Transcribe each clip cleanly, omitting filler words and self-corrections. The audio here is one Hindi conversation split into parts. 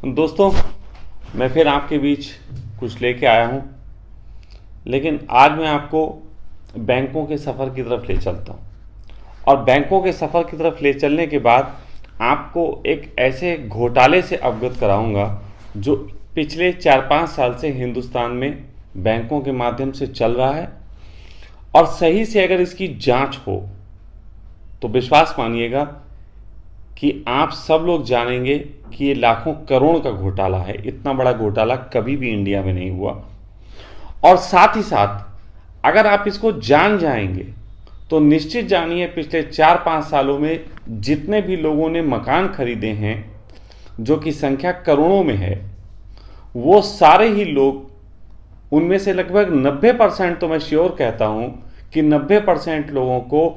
दोस्तों, मैं फिर आपके बीच कुछ लेके आया हूँ, लेकिन आज मैं आपको बैंकों के सफ़र की तरफ ले चलता हूँ। और बैंकों के सफ़र की तरफ ले चलने के बाद आपको एक ऐसे घोटाले से अवगत कराऊंगा जो पिछले 4-5 साल से हिंदुस्तान में बैंकों के माध्यम से चल रहा है। और सही से अगर इसकी जांच हो तो विश्वास मानिएगा कि आप सब लोग जानेंगे कि ये लाखों करोड़ का घोटाला है। इतना बड़ा घोटाला कभी भी इंडिया में नहीं हुआ। और साथ ही साथ अगर आप इसको जान जाएंगे तो निश्चित जानिए पिछले 4-5 सालों में जितने भी लोगों ने मकान खरीदे हैं, जो कि संख्या करोड़ों में है, वो सारे ही लोग, उनमें से लगभग 90% तो मैं श्योर कहता हूं कि 90% लोगों को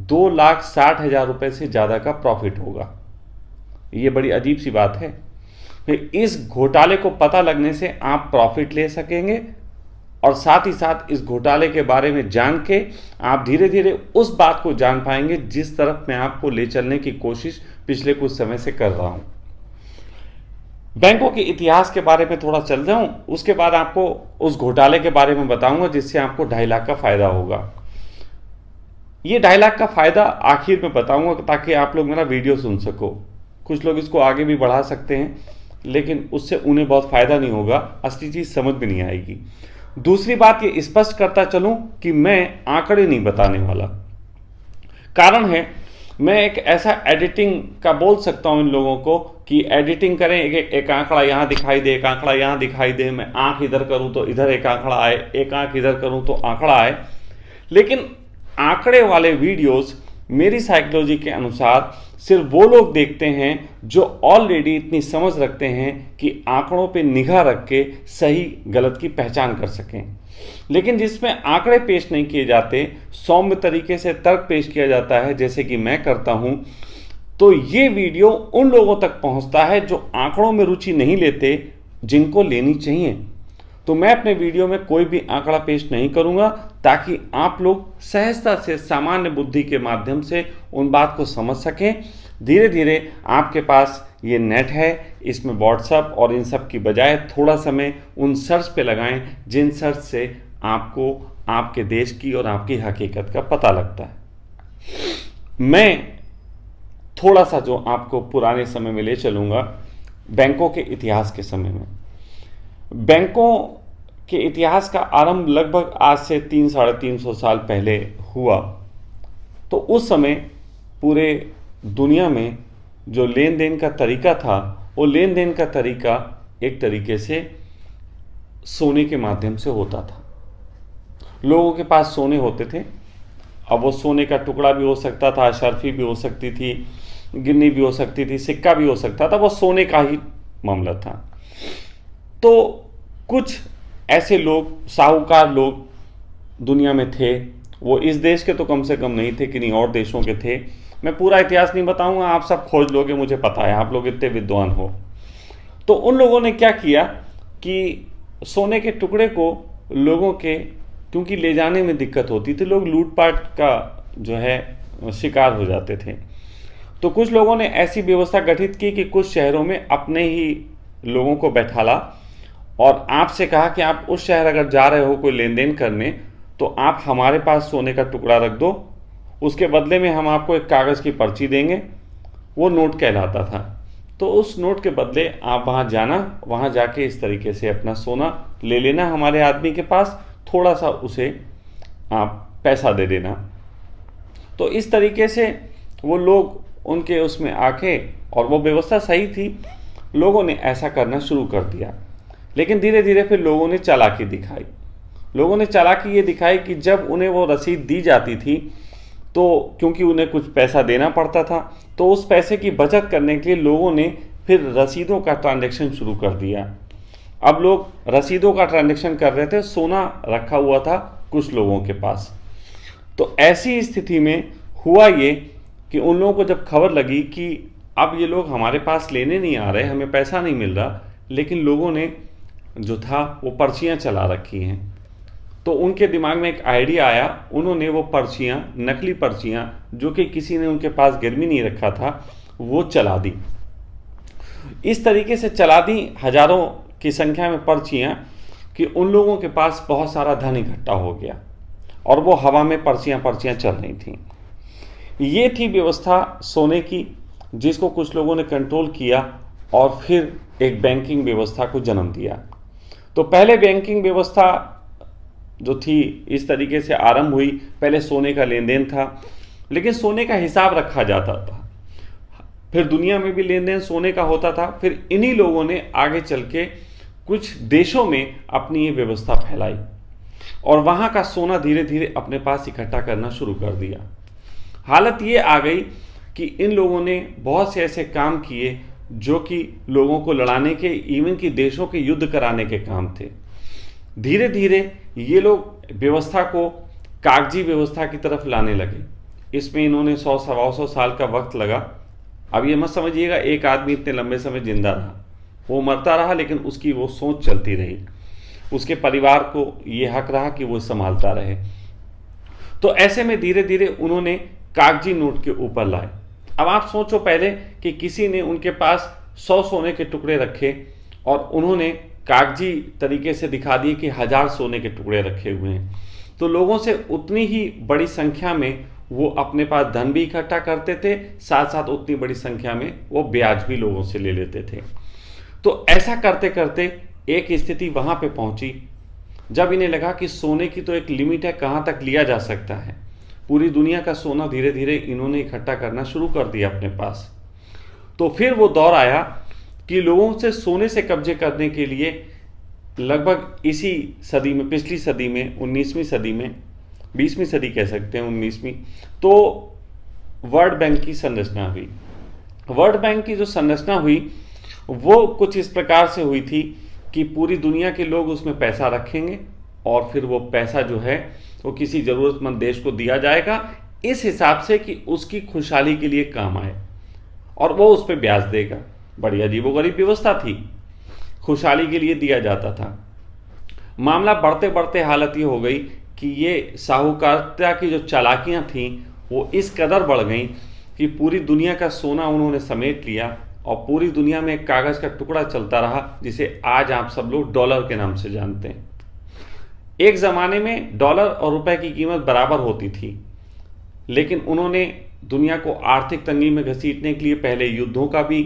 2,60,000 रुपए से ज़्यादा का प्रॉफिट होगा। ये बड़ी अजीब सी बात है। फिर इस घोटाले को पता लगने से आप प्रॉफिट ले सकेंगे और साथ ही साथ इस घोटाले के बारे में जान के आप धीरे धीरे उस बात को जान पाएंगे जिस तरफ मैं आपको ले चलने की कोशिश पिछले कुछ समय से कर रहा हूं। बैंकों के इतिहास के बारे में थोड़ा चल जाऊं, उसके बाद आपको उस घोटाले के बारे में बताऊंगा जिससे आपको 2.5 लाख का फायदा होगा। ये 2.5 लाख का फायदा आखिर में बताऊंगा ताकि आप लोग मेरा वीडियो सुन सको। कुछ लोग इसको आगे भी बढ़ा सकते हैं, लेकिन उससे उन्हें बहुत फायदा नहीं होगा, असली चीज समझ में नहीं आएगी। दूसरी बात ये स्पष्ट करता चलूं कि मैं आंकड़े नहीं बताने वाला। कारण है, मैं एक ऐसा एडिटिंग का बोल सकता हूं इन लोगों को कि एडिटिंग करें, एक आंकड़ा यहां दिखाई दे, एक आंकड़ा यहां दिखाई दे, मैं आंख इधर करूं तो इधर एक आंकड़ा आए, एक आंख इधर करूं तो आंकड़ा आए। लेकिन आंकड़े वाले वीडियोस मेरी साइकोलॉजी के अनुसार सिर्फ वो लोग देखते हैं जो ऑलरेडी इतनी समझ रखते हैं कि आंकड़ों पे निगाह रख के सही गलत की पहचान कर सकें। लेकिन जिसमें आंकड़े पेश नहीं किए जाते, सौम्य तरीके से तर्क पेश किया जाता है, जैसे कि मैं करता हूं, तो ये वीडियो उन लोगों तक पहुंचता है जो आंकड़ों में रुचि नहीं लेते, जिनको लेनी चाहिए। तो मैं अपने वीडियो में कोई भी आंकड़ा पेश नहीं करूंगा ताकि आप लोग सहजता से सामान्य बुद्धि के माध्यम से उन बात को समझ सकें। धीरे धीरे आपके पास ये नेट है, इसमें व्हाट्सएप और इन सब की बजाय थोड़ा समय उन सर्च पे लगाएं जिन सर्च से आपको आपके देश की और आपकी हकीकत का पता लगता है। मैं थोड़ा सा जो आपको पुराने समय में ले चलूँगा, बैंकों के इतिहास के समय में। बैंकों के इतिहास का आरंभ लगभग आज से 300-350 साल पहले हुआ। तो उस समय पूरे दुनिया में जो लेन देन का तरीका था, वो लेन देन का तरीका एक तरीके से सोने के माध्यम से होता था। लोगों के पास सोने होते थे। अब वो सोने का टुकड़ा भी हो सकता था, अशर्फी भी हो सकती थी, गिन्नी भी हो सकती थी, सिक्का भी हो सकता था, वो सोने का ही मामला था। तो कुछ ऐसे लोग, साहूकार लोग दुनिया में थे। वो इस देश के तो कम से कम नहीं थे, किन्हीं और देशों के थे। मैं पूरा इतिहास नहीं बताऊंगा, आप सब खोज लोगे, मुझे पता है, आप लोग इतने विद्वान हो। तो उन लोगों ने क्या किया कि सोने के टुकड़े को लोगों के, क्योंकि ले जाने में दिक्कत होती थी, लोग लूटपाट का जो है शिकार हो जाते थे। तो कुछ लोगों ने ऐसी व्यवस्था गठित की कि कुछ शहरों में अपने ही लोगों को बैठाला और आपसे कहा कि आप उस शहर अगर जा रहे हो कोई लेन देन करने, तो आप हमारे पास सोने का टुकड़ा रख दो, उसके बदले में हम आपको एक कागज़ की पर्ची देंगे। वो नोट कहलाता था। तो उस नोट के बदले आप वहाँ जाना, वहाँ जाके इस तरीके से अपना सोना ले लेना हमारे आदमी के पास, थोड़ा सा उसे आप पैसा दे देना। तो इस तरीके से वो लोग उनके उसमें आके, और वो व्यवस्था सही थी, लोगों ने ऐसा करना शुरू कर दिया। लेकिन धीरे धीरे फिर लोगों ने चालाकी दिखाई। लोगों ने चालाकी ये दिखाई कि जब उन्हें वो रसीद दी जाती थी, तो क्योंकि उन्हें कुछ पैसा देना पड़ता था, तो उस पैसे की बचत करने के लिए लोगों ने फिर रसीदों का ट्रांजैक्शन शुरू कर दिया। अब लोग रसीदों का ट्रांजैक्शन कर रहे थे, सोना रखा हुआ था कुछ लोगों के पास। तो ऐसी स्थिति में हुआ ये कि उन लोगों को जब खबर लगी कि अब ये लोग हमारे पास लेने नहीं आ रहे, हमें पैसा नहीं मिल रहा, लेकिन लोगों ने जो था वो पर्चियाँ चला रखी हैं, तो उनके दिमाग में एक आइडिया आया। उन्होंने वो पर्चियाँ, नकली पर्चियाँ जो कि किसी ने उनके पास गिरवी नहीं रखा था, वो चला दी। इस तरीके से चला दी हजारों की संख्या में पर्चियां कि उन लोगों के पास बहुत सारा धन इकट्ठा हो गया और वो हवा में पर्चियां पर्चियां चल रही थी। ये थी व्यवस्था सोने की, जिसको कुछ लोगों ने कंट्रोल किया और फिर एक बैंकिंग व्यवस्था को जन्म दिया। तो पहले बैंकिंग व्यवस्था जो थी इस तरीके से आरंभ हुई। पहले सोने का लेन देन था, लेकिन सोने का हिसाब रखा जाता था। फिर दुनिया में भी लेन देन सोने का होता था। फिर इन्हीं लोगों ने आगे चल के कुछ देशों में अपनी ये व्यवस्था फैलाई और वहाँ का सोना धीरे धीरे अपने पास इकट्ठा करना शुरू कर दिया। हालत ये आ गई कि इन लोगों ने बहुत से ऐसे काम किए जो कि लोगों को लड़ाने के, इवन कि देशों के युद्ध कराने के काम थे। धीरे धीरे ये लोग व्यवस्था को कागजी व्यवस्था की तरफ लाने लगे। इसमें इन्होंने 100-125 साल का वक्त लगा। अब ये मत समझिएगा एक आदमी इतने लंबे समय जिंदा रहा, वो मरता रहा, लेकिन उसकी वो सोच चलती रही। उसके परिवार को ये हक रहा कि वो संभालता रहे। तो ऐसे में धीरे धीरे उन्होंने कागजी नोट के ऊपर लाए। अब आप सोचो पहले कि किसी ने उनके पास 100 सोने के टुकड़े रखे और उन्होंने कागजी तरीके से दिखा दिए कि 1000 सोने के टुकड़े रखे हुए हैं, तो लोगों से उतनी ही बड़ी संख्या में वो अपने पास धन भी इकट्ठा करते थे, साथ साथ उतनी बड़ी संख्या में वो ब्याज भी लोगों से ले लेते थे। तो ऐसा करते करते एक स्थिति वहां पे पहुंची जब इन्हें लगा कि सोने की तो एक लिमिट है, कहां तक लिया जा सकता है। पूरी दुनिया का सोना धीरे धीरे इन्होंने इकट्ठा करना शुरू कर दिया अपने पास। तो फिर वो दौर आया कि लोगों से सोने से कब्जे करने के लिए लगभग इसी सदी में, पिछली सदी में, 19वीं सदी में, 20वीं सदी कह सकते हैं, 19वीं, तो वर्ल्ड बैंक की संरचना हुई। वर्ल्ड बैंक की जो संरचना हुई वो कुछ इस प्रकार से हुई थी कि पूरी दुनिया के लोग उसमें पैसा रखेंगे और फिर वो पैसा जो है वो किसी ज़रूरतमंद देश को दिया जाएगा, इस हिसाब से कि उसकी खुशहाली के लिए काम आए, और वो उस पर ब्याज देगा। बड़ी अजीबोगरीब व्यवस्था थी, खुशहाली के लिए दिया जाता था। मामला बढ़ते बढ़ते हालत ये हो गई कि ये साहूकारिता की जो चालाकियां थीं वो इस कदर बढ़ गई कि पूरी दुनिया का सोना उन्होंने समेट लिया और पूरी दुनिया में एक कागज़ का टुकड़ा चलता रहा जिसे आज आप सब लोग डॉलर के नाम से जानते हैं। एक ज़माने में डॉलर और रुपए की कीमत बराबर होती थी, लेकिन उन्होंने दुनिया को आर्थिक तंगी में घसीटने के लिए पहले युद्धों का भी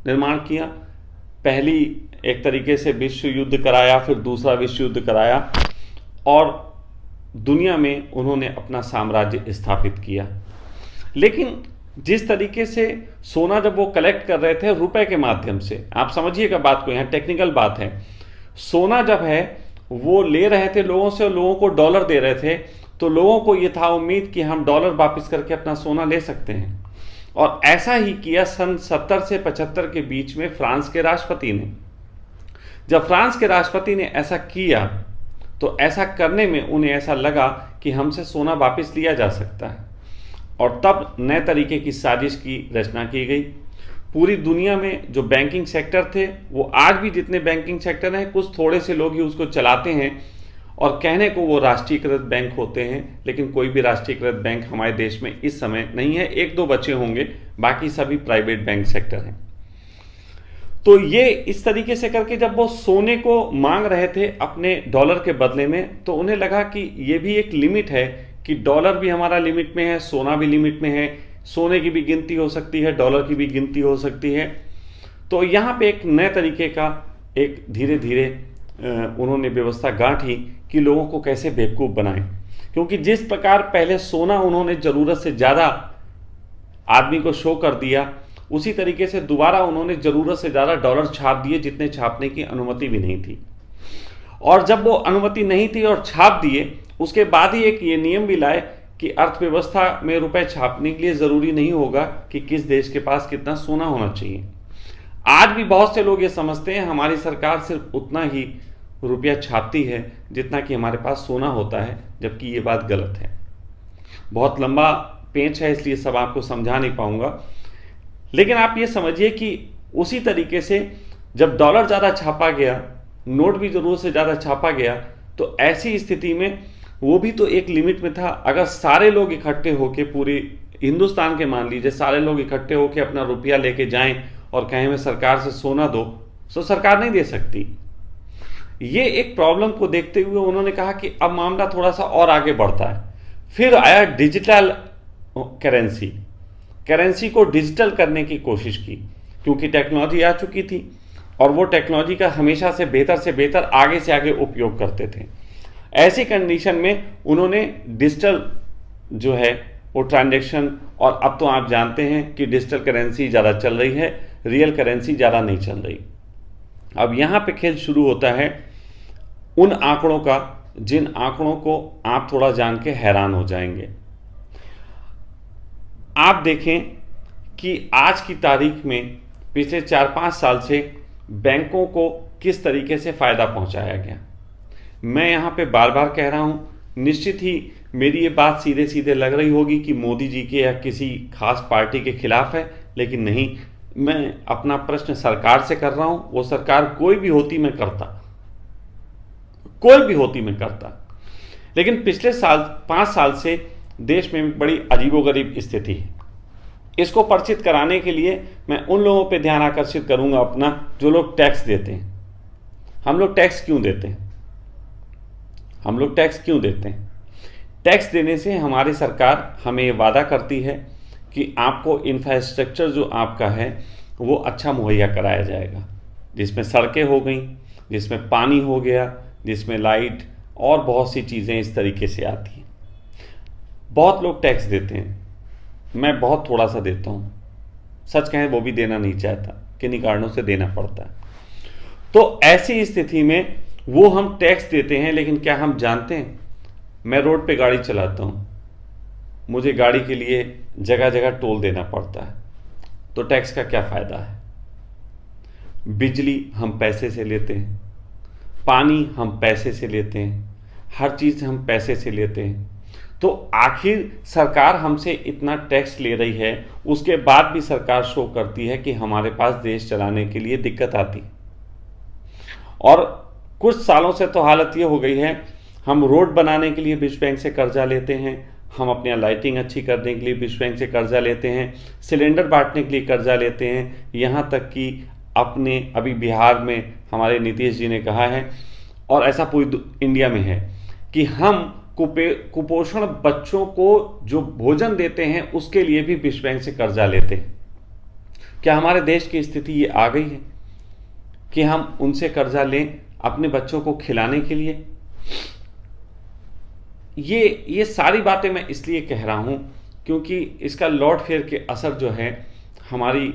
निर्माण किया। पहली एक तरीके से विश्व युद्ध कराया, फिर दूसरा विश्व युद्ध कराया और दुनिया में उन्होंने अपना साम्राज्य स्थापित किया। लेकिन जिस तरीके से सोना जब वो कलेक्ट कर रहे थे रुपए के माध्यम से, आप समझिएगा बात को, यहाँ टेक्निकल बात है, सोना जब है वो ले रहे थे लोगों से और लोगों को डॉलर दे रहे थे, तो लोगों को ये था उम्मीद कि हम डॉलर वापस करके अपना सोना ले सकते हैं। और ऐसा ही किया सन 70 से 75 के बीच में फ्रांस के राष्ट्रपति ने। जब फ्रांस के राष्ट्रपति ने ऐसा किया तो ऐसा करने में उन्हें ऐसा लगा कि हमसे सोना वापस लिया जा सकता है, और तब नए तरीके की साजिश की रचना की गई। पूरी दुनिया में जो बैंकिंग सेक्टर थे वो आज भी जितने बैंकिंग सेक्टर हैं कुछ थोड़े से लोग ही उसको चलाते हैं और कहने को वो राष्ट्रीयकृत बैंक होते हैं, लेकिन कोई भी राष्ट्रीयकृत बैंक हमारे देश में इस समय नहीं है। 1-2 बचे होंगे, बाकी सभी प्राइवेट बैंक सेक्टर हैं। तो ये इस तरीके से करके जब वो सोने को मांग रहे थे अपने डॉलर के बदले में, तो उन्हें लगा कि ये भी एक लिमिट है कि डॉलर भी हमारा लिमिट में है, सोना भी लिमिट में है, सोने की भी गिनती हो सकती है, डॉलर की भी गिनती हो सकती है। तो यहाँ पे एक नए तरीके का एक धीरे धीरे उन्होंने व्यवस्था गांठी कि लोगों को कैसे बेवकूफ़ बनाएं, क्योंकि जिस प्रकार पहले सोना उन्होंने ज़रूरत से ज़्यादा आदमी को शो कर दिया, उसी तरीके से दोबारा उन्होंने ज़रूरत से ज़्यादा डॉलर छाप दिए जितने छापने की अनुमति भी नहीं थी। और जब वो अनुमति नहीं थी और छाप दिए, उसके बाद ही एक ये नियम भी लाए कि अर्थव्यवस्था में रुपए छापने के लिए ज़रूरी नहीं होगा कि किस देश के पास कितना सोना होना चाहिए। आज भी बहुत से लोग ये समझते हैं हमारी सरकार सिर्फ उतना ही रुपया छापती है जितना कि हमारे पास सोना होता है, जबकि ये बात गलत है। बहुत लंबा पेंच है, इसलिए सब आपको समझा नहीं पाऊंगा, लेकिन आप ये समझिए कि उसी तरीके से जब डॉलर ज़्यादा छापा गया, नोट भी ज़रूरत से ज़्यादा छापा गया, तो ऐसी स्थिति में वो भी तो एक लिमिट में था। अगर सारे लोग इकट्ठे होके, पूरे हिंदुस्तान के मान लीजिए सारे लोग इकट्ठे होके अपना रुपया लेके जाएं और कहें मैं सरकार से सोना दो, तो सरकार नहीं दे सकती। ये एक प्रॉब्लम को देखते हुए उन्होंने कहा कि अब मामला थोड़ा सा और आगे बढ़ता है। फिर आया डिजिटल करेंसी, करेंसी को डिजिटल करने की कोशिश की, क्योंकि टेक्नोलॉजी आ चुकी थी और वो टेक्नोलॉजी का हमेशा से बेहतर आगे से आगे उपयोग करते थे। ऐसी कंडीशन में उन्होंने डिजिटल जो है वो ट्रांजैक्शन, और अब तो आप जानते हैं कि डिजिटल करेंसी ज़्यादा चल रही है, रियल करेंसी ज़्यादा नहीं चल रही। अब यहाँ पे खेल शुरू होता है उन आंकड़ों का जिन आंकड़ों को आप थोड़ा जान के हैरान हो जाएंगे। आप देखें कि आज की तारीख में पिछले 4-5 साल से बैंकों को किस तरीके से फ़ायदा पहुंचाया गया। मैं यहाँ पे बार बार कह रहा हूँ, निश्चित ही मेरी ये बात सीधे सीधे लग रही होगी कि मोदी जी के या किसी खास पार्टी के खिलाफ है, लेकिन नहीं, मैं अपना प्रश्न सरकार से कर रहा हूँ। वो सरकार कोई भी होती मैं करता, कोई भी होती मैं करता। लेकिन पिछले 5 साल से देश में बड़ी अजीबोगरीब स्थिति है। इसको परिचित कराने के लिए मैं उन लोगों पे ध्यान आकर्षित करूंगा अपना, जो लोग टैक्स देते हैं। हम लोग टैक्स क्यों देते हैं? हम लोग टैक्स क्यों देते हैं? टैक्स देने से हमारी सरकार हमें ये वादा करती है कि आपको इंफ्रास्ट्रक्चर जो आपका है वो अच्छा मुहैया कराया जाएगा, जिसमें सड़कें हो गई, जिसमें पानी हो गया, जिसमें लाइट और बहुत सी चीज़ें इस तरीके से आती हैं। बहुत लोग टैक्स देते हैं, मैं बहुत थोड़ा सा देता हूँ। सच कहें वो भी देना नहीं चाहता, किन्हीं कारणों से देना पड़ता है। तो ऐसी स्थिति में वो हम टैक्स देते हैं, लेकिन क्या हम जानते हैं, मैं रोड पे गाड़ी चलाता हूँ, मुझे गाड़ी के लिए जगह जगह टोल देना पड़ता है, तो टैक्स का क्या फ़ायदा है? बिजली हम पैसे से लेते हैं, पानी हम पैसे से लेते हैं, हर चीज़ हम पैसे से लेते हैं। तो आखिर सरकार हमसे इतना टैक्स ले रही है, उसके बाद भी सरकार शो करती है कि हमारे पास देश चलाने के लिए दिक्कत आती। और कुछ सालों से तो हालत ये हो गई है, हम रोड बनाने के लिए विश्व बैंक से कर्जा लेते हैं, हम अपनी लाइटिंग अच्छी करने के लिए विश्व बैंक से कर्जा लेते हैं, सिलेंडर बांटने के लिए कर्जा लेते हैं। यहाँ तक कि अपने अभी बिहार में हमारे नीतीश जी ने कहा है, और ऐसा पूरी इंडिया में है, कि हम कुपोषण बच्चों को जो भोजन देते हैं उसके लिए भी विश्व बैंक से कर्जा लेते हैं। क्या हमारे देश की स्थिति ये आ गई है कि हम उनसे कर्जा लें अपने बच्चों को खिलाने के लिए? ये सारी बातें मैं इसलिए कह रहा हूं क्योंकि इसका लौट फेर के असर जो है हमारी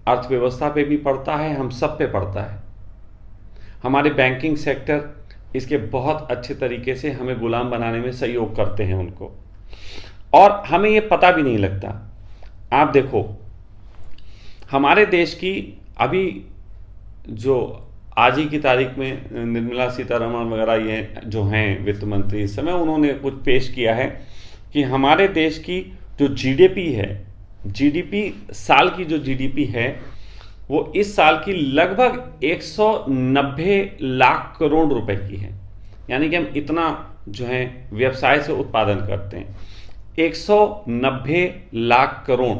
अर्थव्यवस्था पे भी पड़ता है, हम सब पे पड़ता है। हमारे बैंकिंग सेक्टर इसके बहुत अच्छे तरीके से हमें गुलाम बनाने में सहयोग करते हैं उनको, और हमें ये पता भी नहीं लगता। आप देखो, हमारे देश की अभी जो आज ही की तारीख में निर्मला सीतारमण वगैरह ये जो हैं वित्त मंत्री, इस समय उन्होंने कुछ पेश किया है कि हमारे देश की जो जीडीपी है, जीडीपी साल की जो जीडीपी है वो इस साल की लगभग 190 लाख करोड़ रुपए की है। यानी कि हम इतना जो है व्यवसाय से उत्पादन करते हैं, 190 लाख करोड़।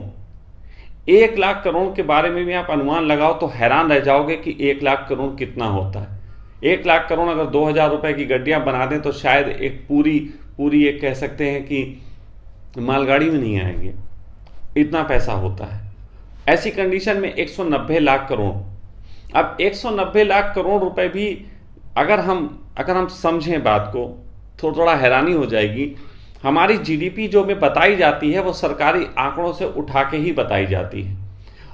1 लाख करोड़ के बारे में भी आप अनुमान लगाओ तो हैरान रह जाओगे कि 1 लाख करोड़ कितना होता है। 1 लाख करोड़ अगर 2000 रुपए की गड्डियां बना दें तो शायद एक पूरी एक कह सकते हैं कि मालगाड़ी में नहीं आएंगे, इतना पैसा होता है। ऐसी कंडीशन में 190 लाख करोड़, अब 190 लाख करोड़ रुपए भी अगर हम समझें बात को तो थोड़ा हैरानी हो जाएगी। हमारी जीडीपी जो में बताई जाती है वो सरकारी आंकड़ों से उठा के ही बताई जाती है,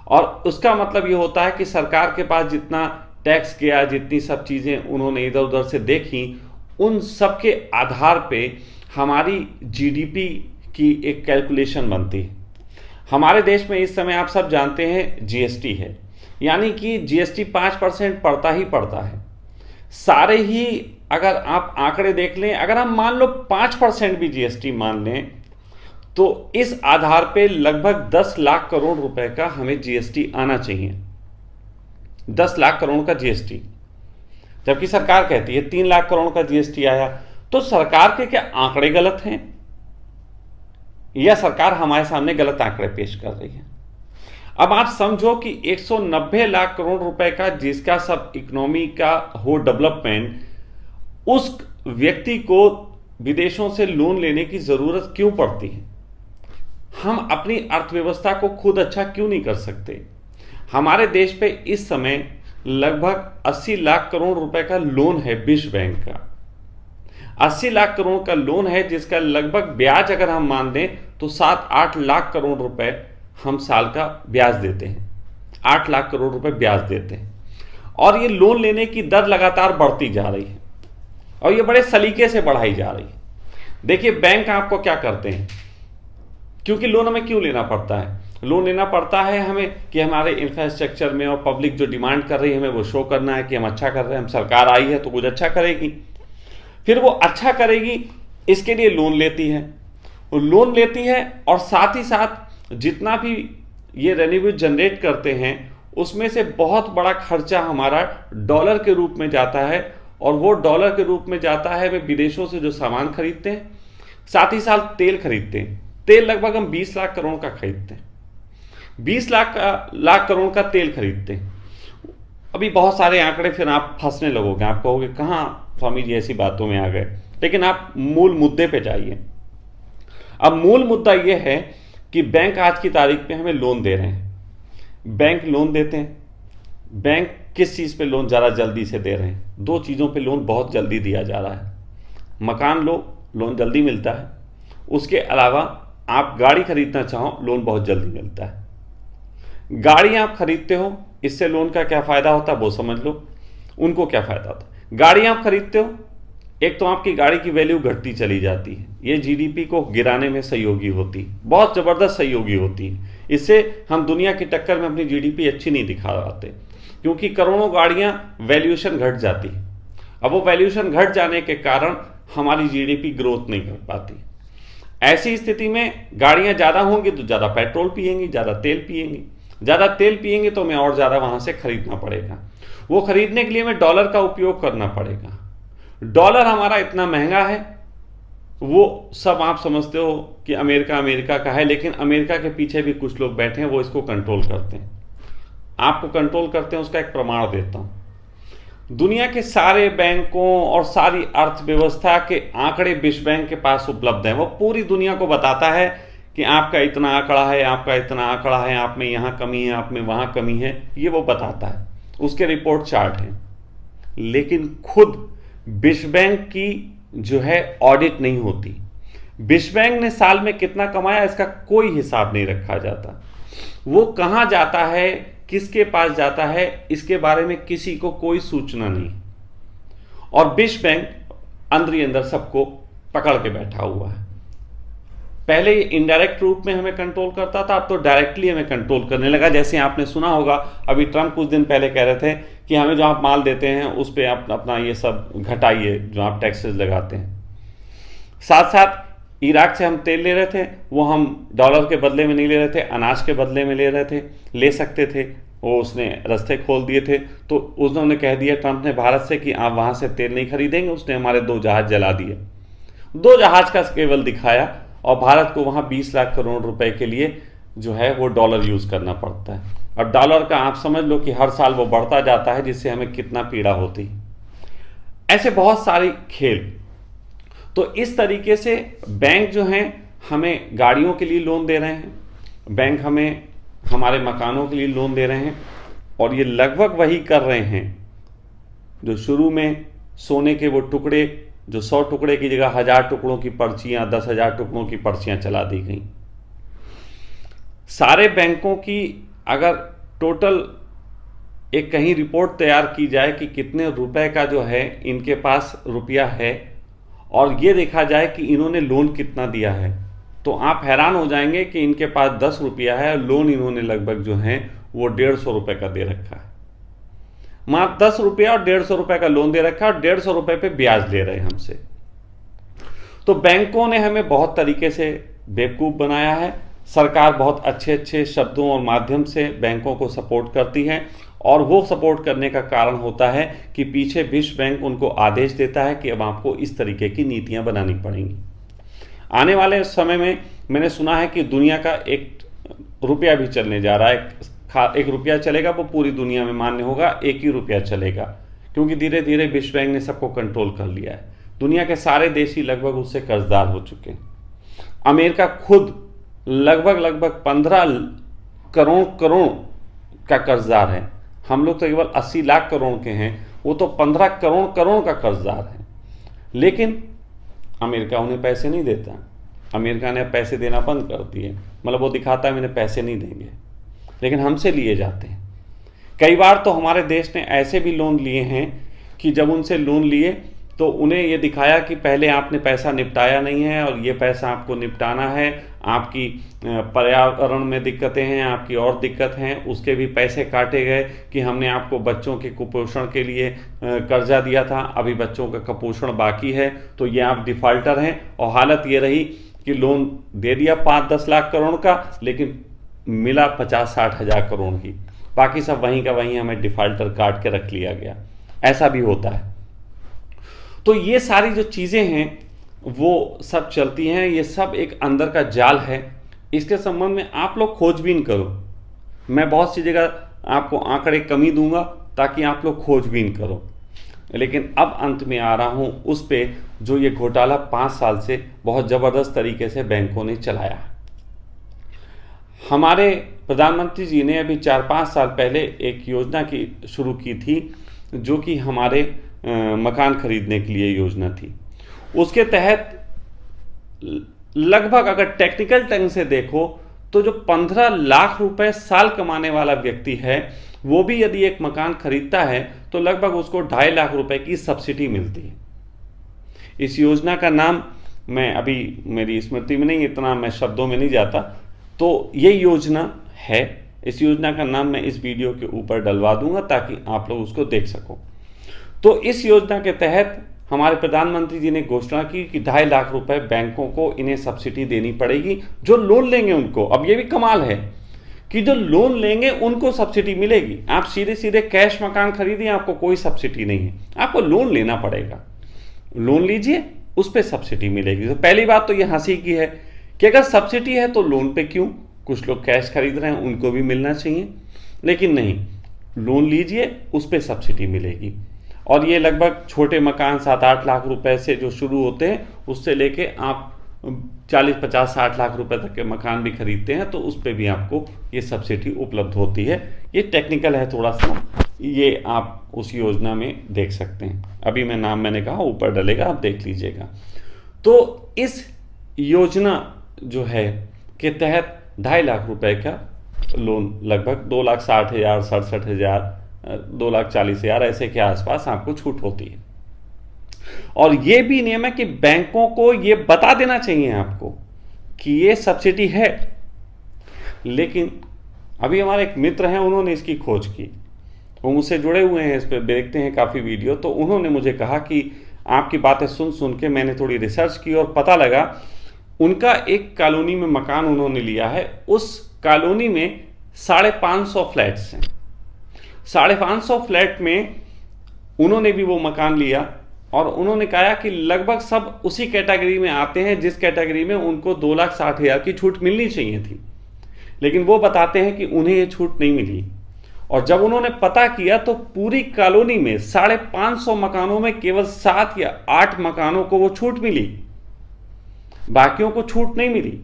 और उसका मतलब ये होता है कि सरकार के पास जितना टैक्स गया, जितनी सब चीज़ें उन्होंने इधर उधर से देखी, उन सब के आधार पे हमारी जीडीपी की एक कैलकुलेशन बनती है। हमारे देश में इस समय आप सब जानते हैं जीएसटी है, यानी कि जीएसटी 5% पड़ता ही पड़ता है। सारे ही अगर आप आंकड़े देख लें, अगर हम मान लो 5% भी जीएसटी मान लें तो इस आधार पे लगभग 10 लाख करोड़ रुपए का हमें जीएसटी आना चाहिए। 10 लाख करोड़ का जीएसटी, जबकि सरकार कहती है 3 लाख करोड़ का जीएसटी आया। तो सरकार के क्या आंकड़े गलत हैं या सरकार हमारे सामने गलत आंकड़े पेश कर रही है? अब आप समझो कि 190 लाख करोड़ रुपए का जिसका सब इकोनॉमी का हो डेवलपमेंट, उस व्यक्ति को विदेशों से लोन लेने की जरूरत क्यों पड़ती है? हम अपनी अर्थव्यवस्था को खुद अच्छा क्यों नहीं कर सकते? हमारे देश पे इस समय लगभग 80 लाख करोड़ रुपए का लोन है विश्व बैंक का। 80 लाख करोड़ का लोन है जिसका लगभग ब्याज अगर हम मान दें तो 7-8 लाख करोड़ रुपए हम साल का ब्याज देते हैं। 8 लाख करोड़ रुपए ब्याज देते हैं और ये लोन लेने की दर लगातार बढ़ती जा रही है और ये बड़े सलीके से बढ़ाई जा रही है। देखिए बैंक आपको क्या करते हैं, क्योंकि लोन हमें क्यों लेना पड़ता है? लोन लेना पड़ता है हमें कि हमारे इंफ्रास्ट्रक्चर में और पब्लिक जो डिमांड कर रही है हमें वो शो करना है कि हम अच्छा कर रहे हैं, हम सरकार आई है तो कुछ अच्छा करेगी, फिर वो अच्छा करेगी, इसके लिए लोन लेती है। वो लोन लेती है और साथ ही साथ जितना भी ये रेवेन्यू जनरेट करते हैं उसमें से बहुत बड़ा खर्चा हमारा डॉलर के रूप में जाता है और वो डॉलर के रूप में जाता है वे विदेशों से जो सामान खरीदते हैं, साथ ही साथ तेल खरीदते हैं। तेल लगभग हम 20 लाख करोड़ का खरीदते हैं, 20 लाख करोड़ का तेल खरीदते हैं। अभी बहुत सारे आंकड़े फिर आप फंसने लगोगे, आप कहोगे कहाँ स्वामी जी ऐसी बातों में आ गए, लेकिन आप मूल मुद्दे पे जाइए। अब मूल मुद्दा यह है कि बैंक आज की तारीख में हमें लोन दे रहे हैं। बैंक लोन देते हैं, बैंक किस चीज़ पे लोन ज़्यादा जल्दी से दे रहे हैं? 2 चीज़ों पे लोन बहुत जल्दी दिया जा रहा है। मकान लो, लोन जल्दी मिलता है। उसके अलावा आप गाड़ी खरीदना चाहो, लोन बहुत जल्दी मिलता है। गाड़ी आप खरीदते हो, इससे लोन का क्या फ़ायदा होता है वो समझ लो। उनको क्या फ़ायदा होता है? गाड़ी आप खरीदते हो, एक तो आपकी गाड़ी की वैल्यू घटती चली जाती है, ये जीडीपी को गिराने में सहयोगी होती है, बहुत ज़बरदस्त सहयोगी होती है। इससे हम दुनिया की टक्कर में अपनी जीडीपी अच्छी नहीं दिखा पाते, क्योंकि करोड़ों गाड़ियां वैल्यूएशन घट जाती है। अब वो वैल्यूएशन घट जाने के कारण हमारी जीडीपी ग्रोथ नहीं कर पाती। ऐसी स्थिति में गाड़ियां ज़्यादा होंगी तो ज़्यादा पेट्रोल पिएंगी, ज़्यादा तेल पिएंगी, ज़्यादा तेल पिएंगे तो हमें और ज़्यादा वहाँ से खरीदना पड़ेगा। वो खरीदने के लिए हमें डॉलर का उपयोग करना पड़ेगा। डॉलर हमारा इतना महंगा है, वो सब आप समझते हो कि अमेरिका का है, लेकिन अमेरिका के पीछे भी कुछ लोग बैठे हैं, वो इसको कंट्रोल करते हैं। आपको कंट्रोल करते हैं उसका एक प्रमाण देता हूं। दुनिया के सारे बैंकों और सारी अर्थव्यवस्था के आंकड़े विश्व बैंक के पास उपलब्ध हैं। वो पूरी दुनिया को बताता है कि आपका इतना आंकड़ा है, आपका इतना आंकड़ा है, आप में यहाँ कमी है, आप में वहाँ कमी है, ये वो बताता है, उसके रिपोर्ट चार्ट हैं। लेकिन खुद विश्व बैंक की जो है ऑडिट नहीं होती। विश्व बैंक ने साल में कितना कमाया इसका कोई हिसाब नहीं रखा जाता। वो कहाँ जाता है, किसके पास जाता है, इसके बारे में किसी को कोई सूचना नहीं। और विश्व बैंक अंदर ही अंदर सबको पकड़ के बैठा हुआ है। पहले ये इनडायरेक्ट रूप में हमें कंट्रोल करता था, अब तो डायरेक्टली हमें कंट्रोल करने लगा। जैसे आपने सुना होगा, अभी ट्रंप कुछ दिन पहले कह रहे थे कि हमें जो आप माल देते हैं उस पर आप अपना ये सब घटाइए जो आप टैक्सेस लगाते हैं। साथ साथ इराक से हम तेल ले रहे थे, वो हम डॉलर के बदले में नहीं ले रहे थे, अनाज के बदले में ले रहे थे, ले सकते थे, वो उसने रास्ते खोल दिए थे। तो उन्होंने कह दिया ट्रंप ने भारत से कि आप वहाँ से तेल नहीं खरीदेंगे। उसने हमारे 2 जहाज जला दिए, 2 जहाज का केवल दिखाया, और भारत को वहाँ 20 लाख करोड़ रुपए के लिए जो है वो डॉलर यूज़ करना पड़ता है। अब डॉलर का आप समझ लो कि हर साल वो बढ़ता जाता है, जिससे हमें कितना पीड़ा होती है। ऐसे बहुत सारी खेल। तो इस तरीके से बैंक जो हैं हमें गाड़ियों के लिए लोन दे रहे हैं, बैंक हमें हमारे मकानों के लिए लोन दे रहे हैं, और ये लगभग वही कर रहे हैं जो शुरू में सोने के वो टुकड़े, जो 100 टुकड़े की जगह 1000 टुकड़ों की पर्चियां, 10,000 टुकड़ों की पर्चियां चला दी गई। सारे बैंकों की अगर टोटल एक कहीं रिपोर्ट तैयार की जाए कि कितने रुपए का जो है इनके पास रुपया है, और ये देखा जाए कि इन्होंने लोन कितना दिया है, तो आप हैरान हो जाएंगे कि इनके पास 10 रुपया है, लोन इन्होंने लगभग जो है वो 150 रुपये का दे रखा है। मात्र 10 रुपया और 150 रुपये का लोन दे रखा है, और 150 रुपये पे ब्याज ले रहे हैं हमसे। तो बैंकों ने हमें बहुत तरीके से बेवकूफ़ बनाया है। सरकार बहुत अच्छे अच्छे शब्दों और माध्यम से बैंकों को सपोर्ट करती है, और वो सपोर्ट करने का कारण होता है कि पीछे विश्व बैंक उनको आदेश देता है कि अब आपको इस तरीके की नीतियां बनानी पड़ेंगी। आने वाले समय में मैंने सुना है कि दुनिया का एक रुपया भी चलने जा रहा है। एक रुपया चलेगा वो पूरी दुनिया में मान्य होगा, एक ही रुपया चलेगा, क्योंकि धीरे धीरे विश्व बैंक ने सबको कंट्रोल कर लिया है। दुनिया के सारे देश ही लगभग उससे कर्जदार हो चुके हैं। अमेरिका खुद लगभग 15 करोड़ का कर्जदार है। हम लोग तो केवल 80 लाख करोड़ के हैं, वो तो 15 करोड़ का कर्जदार है। लेकिन अमेरिका उन्हें पैसे नहीं देता। अमेरिका ने पैसे देना बंद कर दिए, मतलब वो दिखाता है मैंने पैसे नहीं देंगे, लेकिन हमसे लिए जाते हैं। कई बार तो हमारे देश ने ऐसे भी लोन लिए हैं कि जब उनसे लोन लिए तो उन्हें ये दिखाया कि पहले आपने पैसा निपटाया नहीं है और ये पैसा आपको निपटाना है, आपकी पर्यावरण में दिक्कतें हैं, आपकी और दिक्कत हैं, उसके भी पैसे काटे गए कि हमने आपको बच्चों के कुपोषण के लिए कर्जा दिया था, अभी बच्चों का कुपोषण बाकी है, तो ये आप डिफ़ाल्टर हैं। और हालत ये रही कि लोन दे दिया 5-10 लाख करोड़ का, लेकिन मिला 50-60 हज़ार करोड़ ही, बाकी सब वहीं का वहीं हमें डिफ़ाल्टर काट के रख लिया गया। ऐसा भी होता है। तो ये सारी जो चीज़ें हैं वो सब चलती हैं, ये सब एक अंदर का जाल है। इसके संबंध में आप लोग खोजबीन करो। मैं बहुत सी जगह आपको आंकड़े कमी दूंगा ताकि आप लोग खोजबीन करो, लेकिन अब अंत में आ रहा हूं उस पे जो ये घोटाला 5 साल से बहुत ज़बरदस्त तरीके से बैंकों ने चलाया। हमारे प्रधानमंत्री जी ने अभी 4-5 साल पहले एक योजना की शुरू की थी, जो कि हमारे मकान खरीदने के लिए योजना थी। उसके तहत लगभग अगर टेक्निकल ढंग से देखो तो जो 15 लाख रुपए साल कमाने वाला व्यक्ति है, वो भी यदि एक मकान खरीदता है तो लगभग उसको 2.5 लाख रुपए की सब्सिडी मिलती है। इस योजना का नाम मैं अभी मेरी स्मृति में नहीं, इतना मैं शब्दों में नहीं जाता, तो ये योजना है। इस योजना का नाम मैं इस वीडियो के ऊपर डलवा दूंगा ताकि आप लोग उसको देख सको। तो इस योजना के तहत हमारे प्रधानमंत्री जी ने घोषणा की कि 2.5 लाख रुपए बैंकों को इन्हें सब्सिडी देनी पड़ेगी, जो लोन लेंगे उनको। अब ये भी कमाल है कि जो लोन लेंगे उनको सब्सिडी मिलेगी। आप सीधे सीधे कैश मकान खरीदिए, आपको कोई सब्सिडी नहीं है, आपको लोन लेना पड़ेगा। लोन लीजिए, उस पर सब्सिडी मिलेगी। तो पहली बात तो ये हंसी की है कि अगर सब्सिडी है तो लोन पे क्यों? कुछ लोग कैश खरीद रहे हैं, उनको भी मिलना चाहिए, लेकिन नहीं, लोन लीजिए, उस पर सब्सिडी मिलेगी। और ये लगभग छोटे मकान 7-8 लाख रुपए से जो शुरू होते हैं, उससे लेके आप 40-50-60 लाख रुपए तक के मकान भी खरीदते हैं तो उस पर भी आपको ये सब्सिडी उपलब्ध होती है। ये टेक्निकल है थोड़ा सा, ये आप उस योजना में देख सकते हैं। अभी मैंने कहा ऊपर डलेगा, आप देख लीजिएगा। तो इस योजना जो है के तहत 2.5 लाख रुपए का लोन लगभग 2,60,000, 67,000, 2,40,000 ऐसे के आसपास आपको छूट होती है। और ये भी नियम है कि बैंकों को ये बता देना चाहिए आपको कि ये सब्सिडी है। लेकिन अभी हमारे एक मित्र हैं, उन्होंने इसकी खोज की, वो मुझसे जुड़े हुए हैं, इस पर देखते हैं काफ़ी वीडियो। तो उन्होंने मुझे कहा कि आपकी बातें सुन के मैंने थोड़ी रिसर्च की और पता लगा उनका एक कॉलोनी में मकान उन्होंने लिया है। उस कॉलोनी में 550 फ्लैट्स हैं। 550 फ्लैट में उन्होंने भी वो मकान लिया और उन्होंने कहा कि लगभग सब उसी कैटेगरी में आते हैं जिस कैटेगरी में उनको 2,60,000 की छूट मिलनी चाहिए थी। लेकिन वो बताते हैं कि उन्हें ये छूट नहीं मिली। और जब उन्होंने पता किया तो पूरी कॉलोनी में 550 मकानों में केवल 7 या 8 मकानों को वो छूट मिली, बाकियों को छूट नहीं मिली।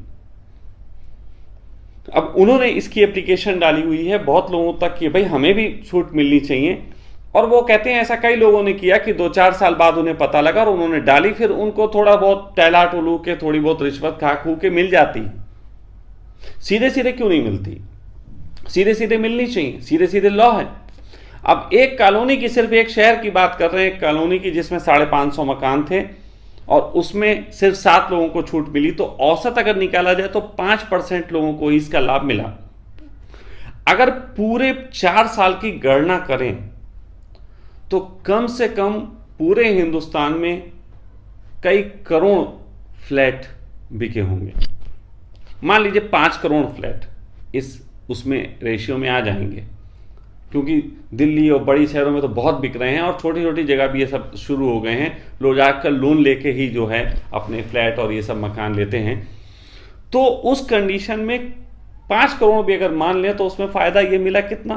अब उन्होंने इसकी एप्लीकेशन डाली हुई है बहुत लोगों तक कि भाई हमें भी छूट मिलनी चाहिए। और वो कहते हैं ऐसा कई लोगों ने किया कि 2-4 साल बाद उन्हें पता लगा और उन्होंने डाली, फिर उनको थोड़ा बहुत टहला टुलू के, थोड़ी बहुत रिश्वत खा खू के मिल जाती। सीधे सीधे क्यों नहीं मिलती? सीधे सीधे मिलनी चाहिए, सीधे सीधे लॉ है। अब एक कॉलोनी की, सिर्फ एक शहर की बात कर रहे हैं, एक कॉलोनी की जिसमें 550 मकान थे और उसमें सिर्फ 7 लोगों को छूट मिली, तो औसत अगर निकाला जाए तो 5% लोगों को इसका लाभ मिला। अगर पूरे 4 साल की गणना करें तो कम से कम पूरे हिंदुस्तान में कई करोड़ फ्लैट बिके होंगे। मान लीजिए 5 करोड़ फ्लैट उसमें रेशियो में आ जाएंगे, क्योंकि दिल्ली और बड़ी शहरों में तो बहुत बिक रहे हैं और छोटी छोटी जगह भी ये सब शुरू हो गए हैं। लोग आजकल लोन लेके ही जो है अपने फ्लैट और ये सब मकान लेते हैं। तो उस कंडीशन में 5 करोड़ भी अगर मान लें तो उसमें फ़ायदा ये मिला कितना,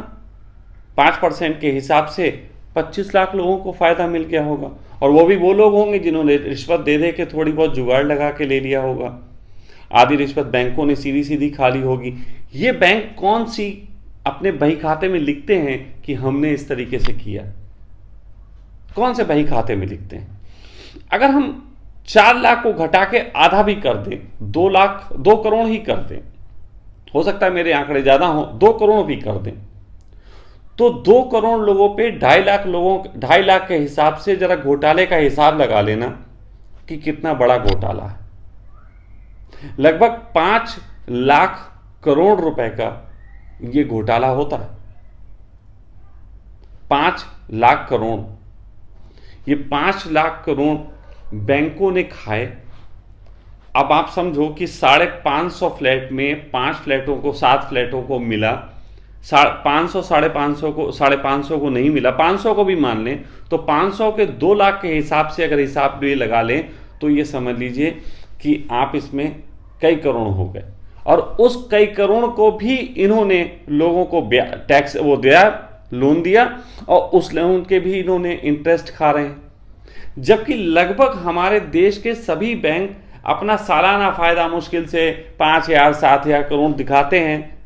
5% के हिसाब से 25 लाख लोगों को फ़ायदा मिल गया होगा। और वो भी वो लोग होंगे जिन्होंने रिश्वत दे दे के थोड़ी बहुत जुगाड़ लगा के ले लिया होगा। आधी रिश्वत बैंकों ने सीधी सीधी खा ली होगी। ये बैंक कौन सी अपने बही खाते में लिखते हैं कि हमने इस तरीके से किया? कौन से बही खाते में लिखते हैं? अगर हम 4 लाख को घटा के आधा भी कर दें, 2 करोड़ ही कर दें, हो सकता है मेरे आंकड़े ज़्यादा हो, 2 करोड़ भी कर दें, तो 2 करोड़ लोगों पे 2.5 लाख के हिसाब से जरा घोटाले का हिसाब लगा लेना कि कितना बड़ा घोटाला है। लगभग 5 लाख करोड़ रुपए का ये घोटाला होता है। 5 लाख करोड़, ये 5 लाख करोड़ बैंकों ने खाए। अब आप समझो कि 550 फ्लैट में 5 फ्लैटों को 7 फ्लैटों को मिला, 500 550 को नहीं मिला, 500 को भी मान लें तो 500 के 2 लाख के हिसाब से अगर हिसाब भी लगा लें तो ये समझ लीजिए कि आप इसमें कई करोड़ हो गए। और उस कई करोड़ को भी इन्होंने लोगों को टैक्स वो दिया, लोन दिया, और उस लोन के भी इन्होंने इंटरेस्ट खा रहे हैं। जबकि लगभग हमारे देश के सभी बैंक अपना सालाना फायदा मुश्किल से 5,000 7,000 करोड़ दिखाते हैं,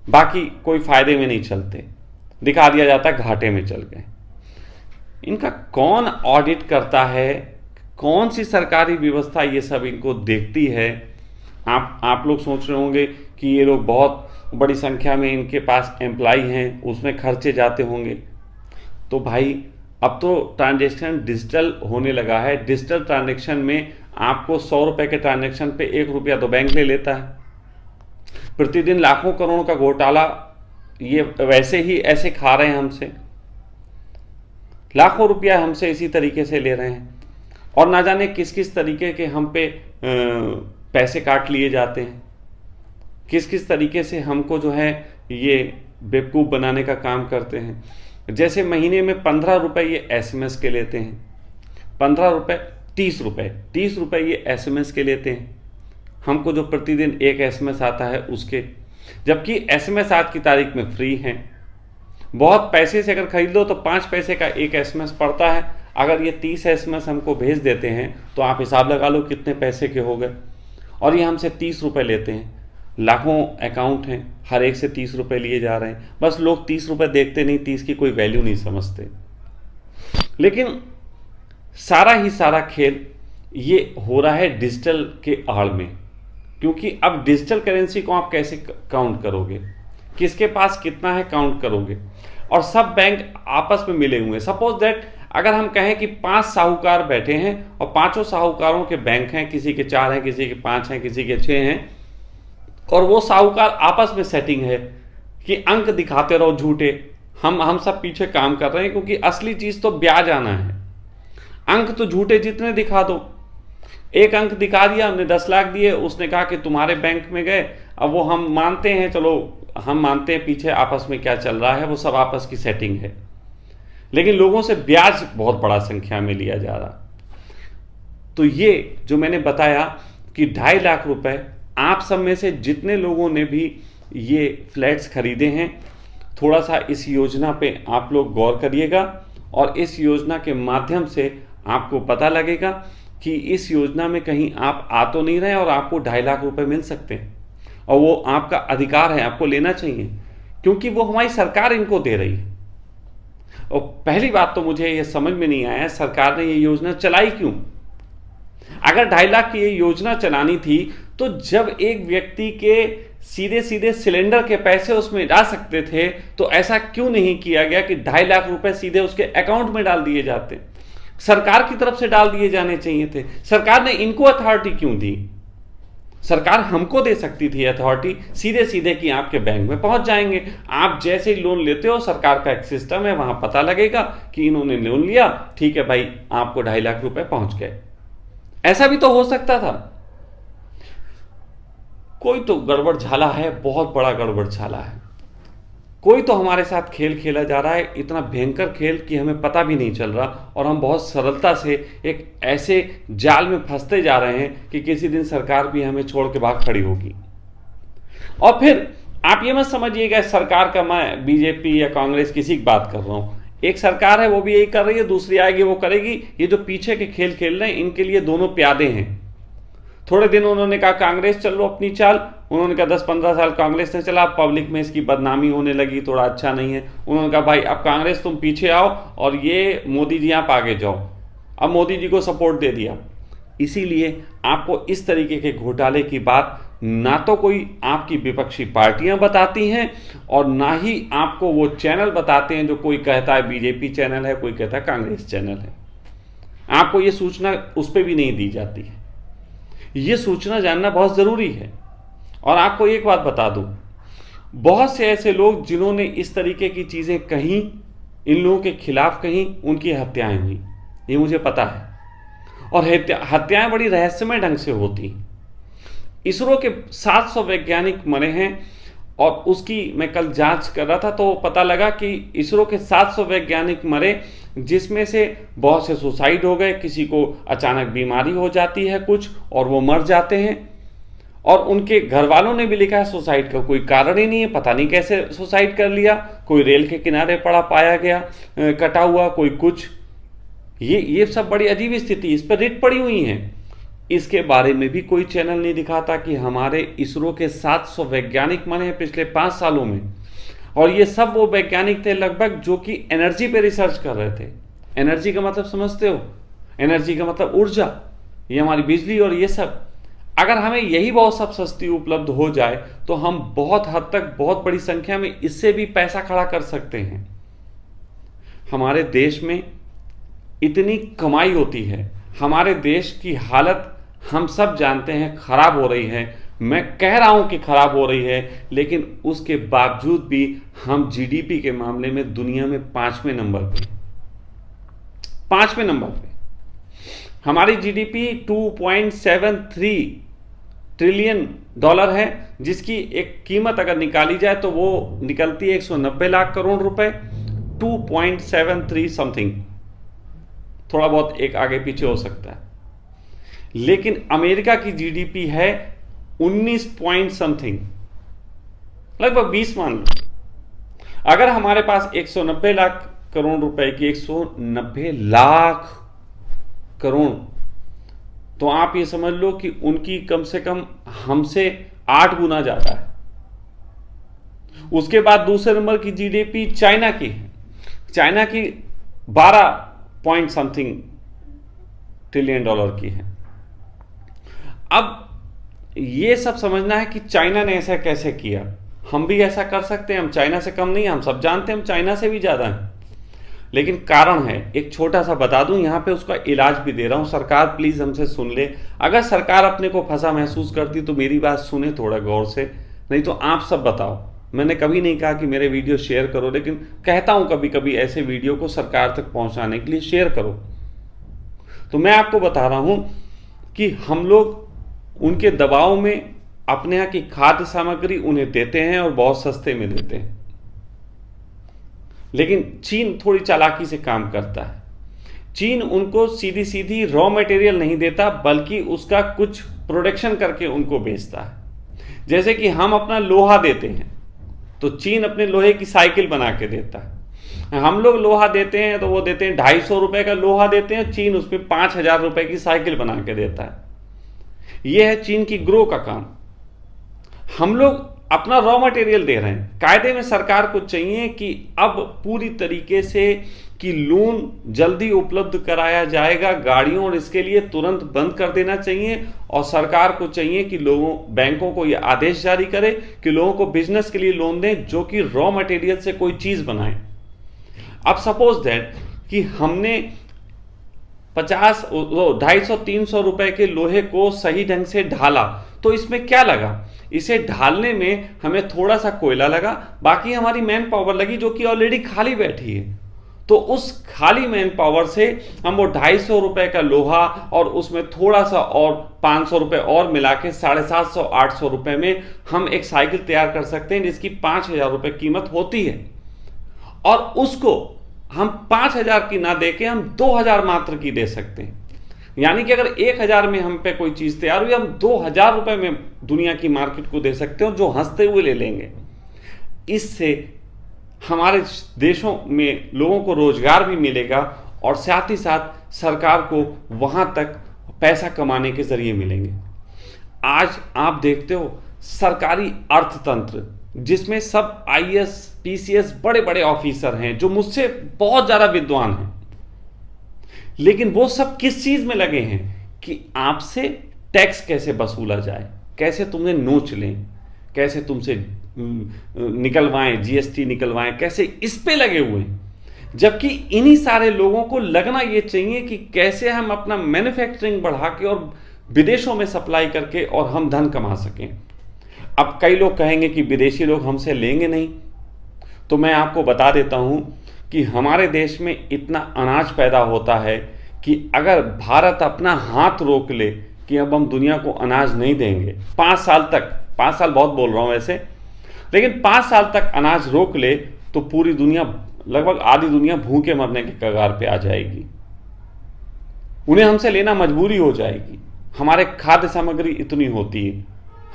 बाकी कोई फायदे में नहीं चलते, दिखा दिया जाता है घाटे में चल गए। इनका कौन ऑडिट करता है? कौन सी सरकारी व्यवस्था ये सब इनको देखती है? आप लोग सोच रहे होंगे कि ये लोग बहुत बड़ी संख्या में इनके पास एम्प्लॉय हैं, उसमें खर्चे जाते होंगे। तो भाई अब तो ट्रांजैक्शन डिजिटल होने लगा है। डिजिटल ट्रांजैक्शन में आपको 100 रुपये के ट्रांजैक्शन पे 1 रुपया तो बैंक ले लेता है। प्रतिदिन लाखों करोड़ का घोटाला ये वैसे ही ऐसे खा रहे हैं हमसे, लाखों रुपया हमसे इसी तरीके से ले रहे हैं, और ना जाने किस किस तरीके के हम पे पैसे काट लिए जाते हैं, किस किस तरीके से हमको जो है ये बेवकूफ़ बनाने का काम करते हैं। जैसे महीने में 15 रुपये ये SMS के लेते हैं, 15 रुपये 30 रुपये ये SMS के लेते हैं हमको, जो प्रतिदिन एक SMS आता है उसके, जबकि SMS आज की तारीख में फ्री हैं। बहुत पैसे से अगर खरीद लो तो 5 पैसे का एक SMS पड़ता है। अगर ये 30 SMS हमको भेज देते हैं तो आप हिसाब लगा लो कितने पैसे के हो गए। और ये हमसे 30 रुपये लेते हैं। लाखों अकाउंट हैं, हर एक से 30 रुपये लिए जा रहे हैं। बस लोग 30 रुपये देखते नहीं, 30 की कोई वैल्यू नहीं समझते। लेकिन सारा ही सारा खेल ये हो रहा है डिजिटल के आड़ में, क्योंकि अब डिजिटल करेंसी को आप कैसे काउंट करोगे, किसके पास कितना है काउंट करोगे, और सब बैंक आपस में मिले हुए हैं। सपोज दैट अगर हम कहें कि 5 साहूकार बैठे हैं और 5 साहूकारों के बैंक हैं, किसी के 4 हैं, किसी के 5 हैं, किसी के 6 हैं, और वो साहूकार आपस में सेटिंग है कि अंक दिखाते रहो झूठे, हम सब पीछे काम कर रहे हैं, क्योंकि असली चीज़ तो ब्याज आना है। अंक तो झूठे जितने दिखा दो, एक अंक दिखा दिया, हमने 10 लाख दिए, उसने कहा कि तुम्हारे बैंक में गए, अब वो हम मानते हैं, चलो हम मानते हैं पीछे आपस में क्या चल रहा है, वो सब आपस की सेटिंग है, लेकिन लोगों से ब्याज बहुत बड़ा संख्या में लिया जा रहा। तो ये जो मैंने बताया कि 2.5 लाख रुपए आप सब में से जितने लोगों ने भी ये फ्लैट्स खरीदे हैं, थोड़ा सा इस योजना पे आप लोग गौर करिएगा, और इस योजना के माध्यम से आपको पता लगेगा कि इस योजना में कहीं आप आ तो नहीं रहे और आपको 2.5 लाख रुपए मिल सकते हैं, और वो आपका अधिकार है, आपको लेना चाहिए, क्योंकि वो हमारी सरकार इनको दे रही है। और पहली बात तो मुझे ये समझ में नहीं आया सरकार ने ये योजना चलाई क्यों। अगर 2.5 लाख की ये योजना चलानी थी तो जब एक व्यक्ति के सीधे सीधे सिलेंडर के पैसे उसमें डाल सकते थे, तो ऐसा क्यों नहीं किया गया कि 2.5 लाख रुपए सीधे उसके अकाउंट में डाल दिए जाते, सरकार की तरफ से डाल दिए जाने चाहिए थे। सरकार ने इनको अथॉरिटी क्यों दी? सरकार हमको दे सकती थी अथॉरिटी सीधे सीधे कि आपके बैंक में पहुंच जाएंगे, आप जैसे ही लोन लेते हो सरकार का एक सिस्टम है, वहां पता लगेगा कि इन्होंने लोन लिया, ठीक है भाई आपको 2.5 लाख रुपए पहुंच गए। ऐसा भी तो हो सकता था। कोई तो गड़बड़ झाला है, बहुत बड़ा गड़बड़ झाला है। कोई तो हमारे साथ खेल खेला जा रहा है, इतना भयंकर खेल कि हमें पता भी नहीं चल रहा, और हम बहुत सरलता से एक ऐसे जाल में फंसते जा रहे हैं कि किसी दिन सरकार भी हमें छोड़ के भाग खड़ी होगी। और फिर आप ये मत समझिएगा सरकार का मैं बीजेपी या कांग्रेस किसी की बात कर रहा हूं। एक सरकार है वो भी यही कर रही है, दूसरी आएगी वो करेगी। ये जो पीछे के खेल खेल रहे हैं इनके लिए दोनों प्यादे हैं। थोड़े दिन उन्होंने कहा कांग्रेस चल लो अपनी चाल, उन्होंने कहा 10-15 साल कांग्रेस ने चला, पब्लिक में इसकी बदनामी होने लगी, थोड़ा अच्छा नहीं है। उन्होंने कहा भाई अब कांग्रेस तुम पीछे आओ और ये मोदी जी आप आगे जाओ। अब मोदी जी को सपोर्ट दे दिया। इसीलिए आपको इस तरीके के घोटाले की बात ना तो कोई आपकी विपक्षी पार्टियां बताती हैं और ना ही आपको वो चैनल बताते हैं जो कोई कहता है बीजेपी चैनल है, कोई कहता है कांग्रेस चैनल है। आपको ये सूचना उस पर भी नहीं दी जाती है। ये सूचना जानना बहुत ज़रूरी है। और आपको एक बात बता दूं, बहुत से ऐसे लोग जिन्होंने इस तरीके की चीज़ें कहीं, इन लोगों के खिलाफ कहीं, उनकी हत्याएं हुई, ये मुझे पता है। और हत्याएं बड़ी रहस्यमय ढंग से होती। इसरो के 700 वैज्ञानिक मरे हैं और उसकी मैं कल जांच कर रहा था तो पता लगा कि इसरो के 700 वैज्ञानिक मरे, जिसमें से बहुत से सुसाइड हो गए, किसी को अचानक बीमारी हो जाती है कुछ और वो मर जाते हैं। और उनके घर वालों ने भी लिखा है सुसाइड का कोई कारण ही नहीं है, पता नहीं कैसे सुसाइड कर लिया, कोई रेल के किनारे पड़ा पाया गया कटा हुआ, कोई कुछ। ये सब बड़ी अजीब स्थिति, इस पर रिट पड़ी हुई है। इसके बारे में भी कोई चैनल नहीं दिखाता कि हमारे इसरो के 700 वैज्ञानिक मरे हैं पिछले 5 सालों में। और ये सब वो वैज्ञानिक थे लगभग जो कि एनर्जी पे रिसर्च कर रहे थे। एनर्जी का मतलब समझते हो? एनर्जी का मतलब ऊर्जा, ये हमारी बिजली और ये सब। अगर हमें यही बहुत सब सस्ती उपलब्ध हो जाए तो हम बहुत हद तक, बहुत बड़ी संख्या में इससे भी पैसा खड़ा कर सकते हैं। हमारे देश में इतनी कमाई होती है, हमारे देश की हालत हम सब जानते हैं खराब हो रही है। मैं कह रहा हूं कि खराब हो रही है, लेकिन उसके बावजूद भी हम जीडीपी के मामले में दुनिया में 5वें नंबर पे, 5वें नंबर पे। हमारी जीडीपी 2.73 ट्रिलियन डॉलर है, जिसकी एक कीमत अगर निकाली जाए तो वो निकलती है 190 लाख करोड़ रुपए। 2.73 समथिंग, थोड़ा बहुत एक आगे पीछे हो सकता है। लेकिन अमेरिका की जीडीपी है 19 पॉइंट समथिंग, लगभग 20 मान लो। अगर हमारे पास 190 लाख करोड़ रुपए की 190 लाख करोड़, तो आप ये समझ लो कि उनकी कम से कम हमसे 8 गुना ज्यादा है। उसके बाद दूसरे नंबर की जीडीपी चाइना की है। चाइना की 12 पॉइंट समथिंग ट्रिलियन डॉलर की है। अब ये सब समझना है कि चाइना ने ऐसा कैसे किया, हम भी ऐसा कर सकते हैं। हम चाइना से कम नहीं, हम सब जानते हैं हम चाइना से भी ज़्यादा हैं। लेकिन कारण है, एक छोटा सा बता दूं, यहाँ पे उसका इलाज भी दे रहा हूँ। सरकार प्लीज़ हमसे सुन ले। अगर सरकार अपने को फंसा महसूस करती तो मेरी बात सुने थोड़ा गौर से, नहीं तो आप सब बताओ। मैंने कभी नहीं कहा कि मेरे वीडियो शेयर करो, लेकिन कहता हूँ कभी कभी ऐसे वीडियो को सरकार तक पहुँचाने के लिए शेयर करो। तो मैं आपको बता रहा हूँ कि हम लोग उनके दबाव में अपने यहाँ की खाद्य सामग्री उन्हें देते हैं और बहुत सस्ते में देते हैं। लेकिन चीन थोड़ी चालाकी से काम करता है। चीन उनको सीधी सीधी रॉ मटेरियल नहीं देता, बल्कि उसका कुछ प्रोडक्शन करके उनको बेचता है। जैसे कि हम अपना लोहा देते हैं तो चीन अपने लोहे की साइकिल बना के देता है। हम लोग लोहा देते हैं तो वो देते हैं 250 रुपए का लोहा देते हैं, चीन उसमें 5000 रुपए की साइकिल बना के देता है। यह है चीन की ग्रो का काम। हम लोग अपना रॉ मटेरियल दे रहे हैं। कायदे में सरकार को चाहिए कि अब पूरी तरीके से कि लोन जल्दी उपलब्ध कराया जाएगा गाड़ियों, और इसके लिए तुरंत बंद कर देना चाहिए। और सरकार को चाहिए कि लोगों, बैंकों को यह आदेश जारी करे कि लोगों को बिजनेस के लिए लोन दें जो कि रॉ मटेरियल से कोई चीज बनाए। अब सपोज दैट कि हमने 50, 250, 300 रुपए के लोहे को सही ढंग से ढाला, तो इसमें क्या लगा? इसे ढालने में हमें थोड़ा सा कोयला लगा, बाकी हमारी मैन पावर लगी जो कि ऑलरेडी खाली बैठी है। तो उस खाली मैन पावर से हम वो 250 रुपए का लोहा और उसमें थोड़ा सा और 500 रुपए और मिला के 750, 800 रुपए में हम एक साइकिल तैयार कर सकते हैं जिसकी 5000 रुपए कीमत होती है। और उसको हम 5000 की ना देके हम 2000 मात्र की दे सकते हैं। यानी कि अगर 1,000 में हम पे कोई चीज़ तैयार हुई, हम 2,000 रुपये में दुनिया की मार्केट को दे सकते हो, जो हंसते हुए ले लेंगे। इससे हमारे देशों में लोगों को रोजगार भी मिलेगा और साथ ही साथ सरकार को वहाँ तक पैसा कमाने के जरिए मिलेंगे। आज आप देखते हो सरकारी अर्थतंत्र जिसमें सब आईएएस पीसीएस बड़े बड़े ऑफिसर हैं जो मुझसे बहुत ज़्यादा विद्वान हैं, लेकिन वो सब किस चीज़ में लगे हैं कि आपसे टैक्स कैसे वसूला जाए, कैसे तुम्हें नोच लें, कैसे तुमसे निकलवाएं, जीएसटी निकलवाएं, कैसे इस पे लगे हुए हैं। जबकि इन्हीं सारे लोगों को लगना ये चाहिए कि कैसे हम अपना मैन्युफैक्चरिंग बढ़ा के और विदेशों में सप्लाई करके और हम धन कमा सकें। अब कई लोग कहेंगे कि विदेशी लोग हमसे लेंगे नहीं, तो मैं आपको बता देता हूं कि हमारे देश में इतना अनाज पैदा होता है कि अगर भारत अपना हाथ रोक ले कि अब हम दुनिया को अनाज नहीं देंगे 5 साल तक, 5 साल बहुत बोल रहा हूं वैसे, लेकिन 5 साल तक अनाज रोक ले तो पूरी दुनिया, लगभग आधी दुनिया भूखे मरने के कगार पे आ जाएगी। उन्हें हमसे लेना मजबूरी हो जाएगी। हमारे खाद्य सामग्री इतनी होती है,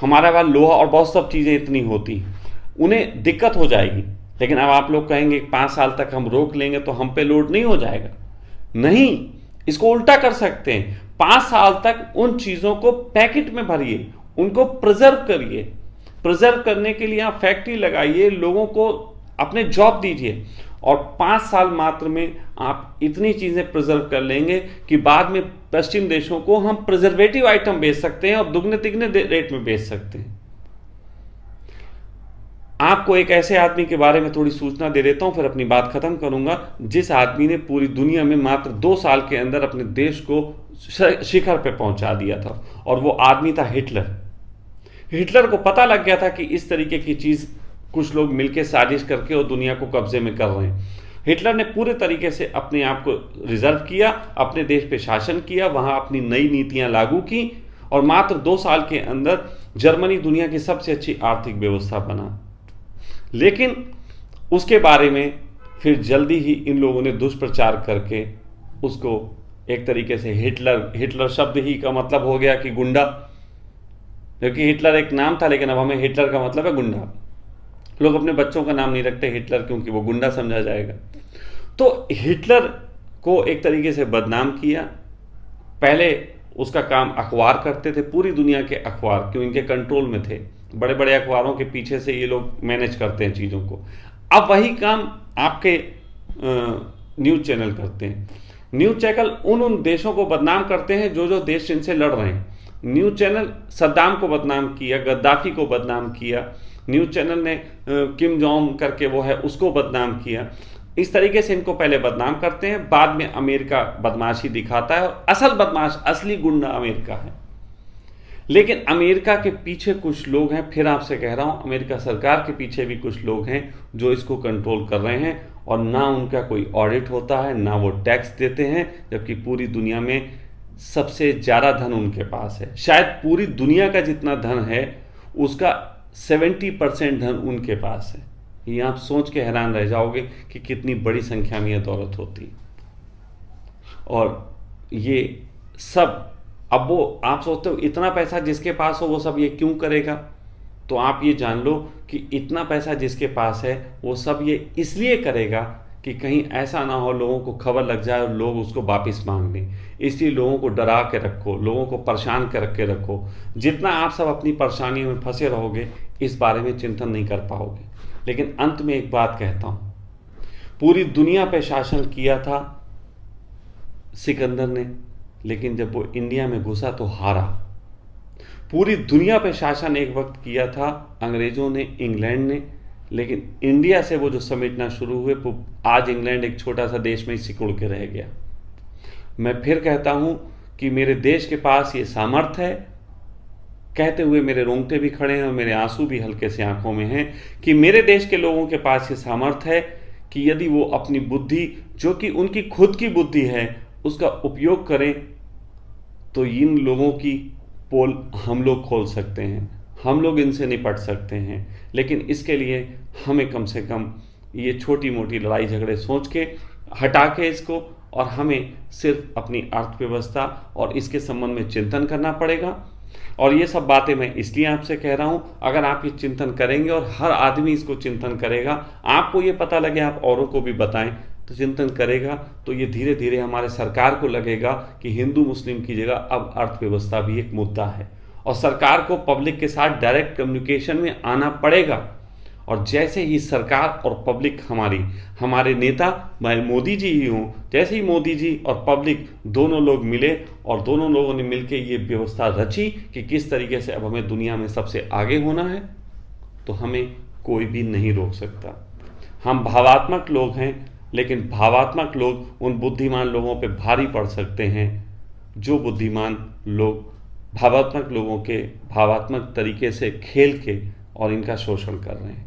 हमारे पास लोहा और बहुत सब चीज़ें इतनी होती हैं, उन्हें दिक्कत हो जाएगी। लेकिन अब आप लोग कहेंगे 5 साल तक हम रोक लेंगे तो हम पे लोड नहीं हो जाएगा। नहीं, इसको उल्टा कर सकते हैं। 5 साल तक उन चीज़ों को पैकेट में भरिए, उनको प्रिजर्व करिए। प्रिजर्व करने के लिए आप फैक्ट्री लगाइए, लोगों को अपने जॉब दीजिए और 5 साल मात्र में आप इतनी चीज़ें प्रिजर्व कर लेंगे कि बाद में पश्चिम देशों को हम प्रिजर्वेटिव आइटम बेच सकते हैं और दुगने तिगने रेट में बेच सकते हैं। आपको एक ऐसे आदमी के बारे में थोड़ी सूचना दे देता हूं, फिर अपनी बात खत्म करूंगा, जिस आदमी ने पूरी दुनिया में मात्र 2 साल के अंदर अपने देश को शिखर पे पहुंचा दिया था, और वो आदमी था हिटलर। हिटलर को पता लग गया था कि इस तरीके की चीज़ कुछ लोग मिलकर साजिश करके और दुनिया को कब्जे में कर रहे हैं। हिटलर ने पूरे तरीके से अपने आप को रिजर्व किया, अपने देश पे शासन किया, वहाँ अपनी नई नीतियाँ लागू की और मात्र 2 साल के अंदर जर्मनी दुनिया की सबसे अच्छी आर्थिक व्यवस्था बना। लेकिन उसके बारे में फिर जल्दी ही इन लोगों ने दुष्प्रचार करके उसको एक तरीके से हिटलर शब्द ही का मतलब हो गया कि गुंडा, क्योंकि हिटलर एक नाम था, लेकिन अब हमें हिटलर का मतलब है गुंडा। लोग अपने बच्चों का नाम नहीं रखते हिटलर, क्योंकि वो गुंडा समझा जाएगा। तो हिटलर को एक तरीके से बदनाम किया। पहले उसका काम अखबार करते थे, पूरी दुनिया के अखबार क्यों इनके कंट्रोल में थे, बड़े बड़े अखबारों के पीछे से ये लोग मैनेज करते हैं चीज़ों को। अब वही काम आपके न्यूज़ चैनल करते हैं। न्यूज़ चैनल उन देशों को बदनाम करते हैं जो देश इनसे लड़ रहे हैं। न्यूज़ चैनल सद्दाम को बदनाम किया, गद्दाफी को बदनाम किया, न्यूज़ चैनल ने किम जोंग करके वो है उसको बदनाम किया। इस तरीके से इनको पहले बदनाम करते हैं, बाद में अमेरिका बदमाशी दिखाता है और असल बदमाश, असली गुंडा अमेरिका है। लेकिन अमेरिका के पीछे कुछ लोग हैं, फिर आपसे कह रहा हूं, अमेरिका सरकार के पीछे भी कुछ लोग हैं जो इसको कंट्रोल कर रहे हैं, और ना उनका कोई ऑडिट होता है, ना वो टैक्स देते हैं, जबकि पूरी दुनिया में सबसे ज़्यादा धन उनके पास है। शायद पूरी दुनिया का जितना धन है उसका 70% धन उनके पास है। ये आप सोच के हैरान रह जाओगे कि कितनी बड़ी संख्या में यह दौलत होती है। और ये सब, अब वो आप सोचते हो इतना पैसा जिसके पास हो वो सब ये क्यों करेगा, तो आप ये जान लो कि इतना पैसा जिसके पास है वो सब ये इसलिए करेगा कि कहीं ऐसा ना हो लोगों को खबर लग जाए और लोग उसको वापस मांग लें। इसलिए लोगों को डरा के रखो, लोगों को परेशान कर के रखो। जितना आप सब अपनी परेशानियों में फंसे रहोगे इस बारे में चिंतन नहीं कर पाओगे। लेकिन अंत में एक बात कहता हूँ, पूरी दुनिया पे शासन किया था सिकंदर ने, लेकिन जब वो इंडिया में घुसा तो हारा। पूरी दुनिया पे शासन एक वक्त किया था अंग्रेज़ों ने, इंग्लैंड ने, लेकिन इंडिया से वो जो समेटना शुरू हुए, वो आज इंग्लैंड एक छोटा सा देश में ही सिकुड़ के रह गया। मैं फिर कहता हूँ कि मेरे देश के पास ये सामर्थ्य है, कहते हुए मेरे रोंगटे भी खड़े हैं और मेरे आंसू भी हल्के से आंखों में हैं, कि मेरे देश के लोगों के पास ये सामर्थ्य है कि यदि वो अपनी बुद्धि, जो कि उनकी खुद की बुद्धि है, उसका उपयोग करें तो इन लोगों की पोल हम लोग खोल सकते हैं, हम लोग इनसे निपट सकते हैं। लेकिन इसके लिए हमें कम से कम ये छोटी मोटी लड़ाई झगड़े सोच के हटा के इसको और हमें सिर्फ अपनी अर्थव्यवस्था और इसके संबंध में चिंतन करना पड़ेगा। और ये सब बातें मैं इसलिए आपसे कह रहा हूँ, अगर आप ये चिंतन करेंगे और हर आदमी इसको चिंतन करेगा, आपको ये पता लगे, आप औरों को भी बताएं, तो चिंतन करेगा, तो ये धीरे धीरे हमारे सरकार को लगेगा कि हिंदू मुस्लिम की जगह अब अर्थव्यवस्था भी एक मुद्दा है, और सरकार को पब्लिक के साथ डायरेक्ट कम्युनिकेशन में आना पड़ेगा। और जैसे ही सरकार और पब्लिक हमारे नेता मैं मोदी जी ही हूँ, जैसे ही मोदी जी और पब्लिक दोनों लोग मिले और दोनों लोगों ने मिलकर ये व्यवस्था रची कि किस तरीके से अब हमें दुनिया में सबसे आगे होना है, तो हमें कोई भी नहीं रोक सकता। हम भावात्मक लोग हैं, लेकिन भावात्मक लोग उन बुद्धिमान लोगों पे भारी पड़ सकते हैं जो बुद्धिमान लोग भावात्मक लोगों के भावात्मक तरीके से खेल के और इनका शोषण कर रहे हैं।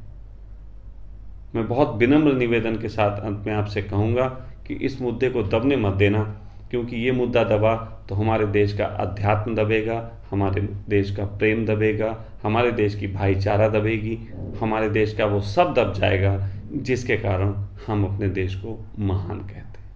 मैं बहुत विनम्र निवेदन के साथ अंत में आपसे कहूँगा कि इस मुद्दे को दबने मत देना, क्योंकि ये मुद्दा दबा तो हमारे देश का अध्यात्म दबेगा, हमारे देश का प्रेम दबेगा, हमारे देश की भाईचारा दबेगी, हमारे देश का वो सब दब जाएगा जिसके कारण हम अपने देश को महान कहते हैं।